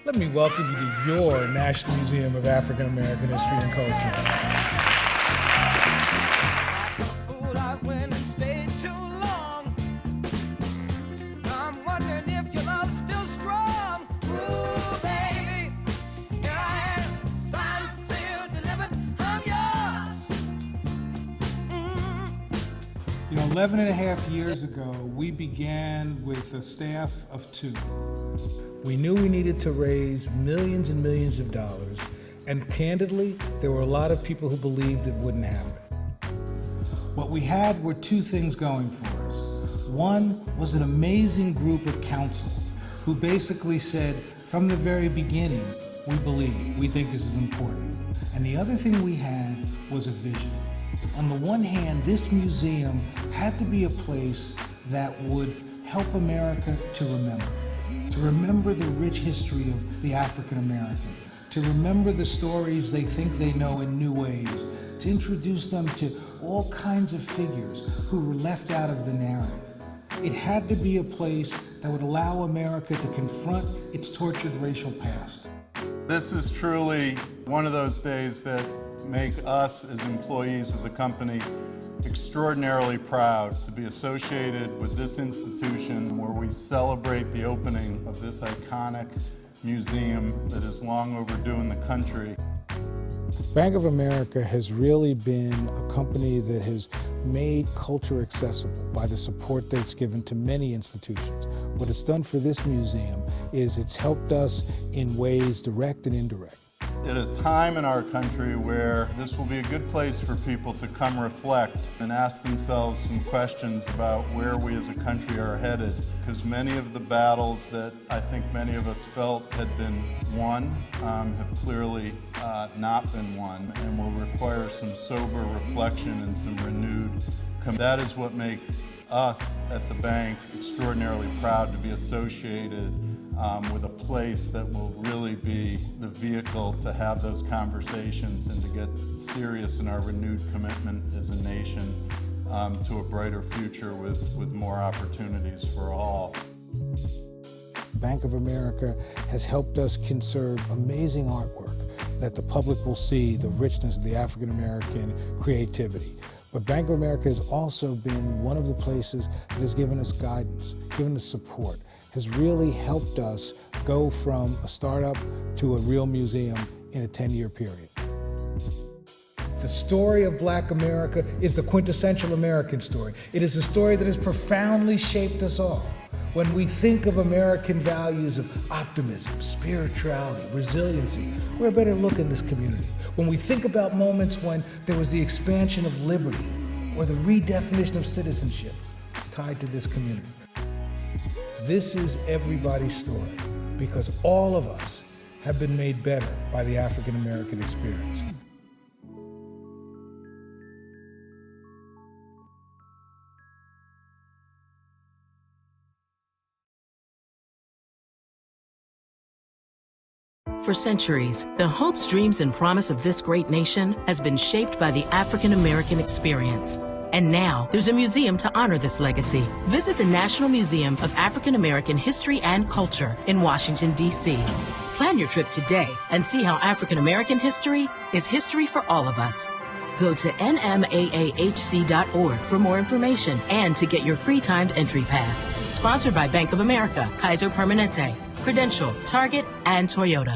Let me welcome you to your National Museum of African American History and Culture. You know, 11 and a half years ago, we began with a staff of 2. We knew we needed to raise millions and millions of dollars, and candidly, there were a lot of people who believed it wouldn't happen. What we had were 2 things going for us. One was an amazing group of counsel who basically said, from the very beginning, we think this is important. And the other thing we had was a vision. On the one hand, this museum had to be a place that would help America to remember the rich history of the African American, to remember the stories they think they know in new ways, to introduce them to all kinds of figures who were left out of the narrative. It had to be a place that would allow America to confront its tortured racial past. This is truly one of those days that make us as employees of the company extraordinarily proud to be associated with this institution where we celebrate the opening of this iconic museum that is long overdue in the country. Bank of America has really been a company that has made culture accessible by the support that it's given to many institutions. What it's done for this museum is it's helped us in ways direct and indirect. At a time in our country where this will be a good place for people to come reflect and ask themselves some questions about where we as a country are headed, because many of the battles that I think many of us felt had been won have clearly not been won and will require some sober reflection and some renewed commitment. That is what makes us at the bank extraordinarily proud to be associated with a place that will really be the vehicle to have those conversations and to get serious in our renewed commitment as a nation to a brighter future with more opportunities for all. Bank of America has helped us conserve amazing artwork that the public will see the richness of the African American creativity. But Bank of America has also been one of the places that has given us guidance, given us support, has really helped us go from a startup to a real museum in a 10-year period. The story of Black America is the quintessential American story. It is a story that has profoundly shaped us all. When we think of American values of optimism, spirituality, resiliency, we're a better look in this community. When we think about moments when there was the expansion of liberty or the redefinition of citizenship, it's tied to this community. This is everybody's story because all of us have been made better by the African American experience. For centuries, the hopes, dreams, and promise of this great nation has been shaped by the African American experience. And now, there's a museum to honor this legacy. Visit the National Museum of African American History and Culture in Washington, D.C. Plan your trip today and see how African American history is history for all of us. Go to NMAAHC.org for more information and to get your free timed entry pass. Sponsored by Bank of America, Kaiser Permanente, Prudential, Target, and Toyota.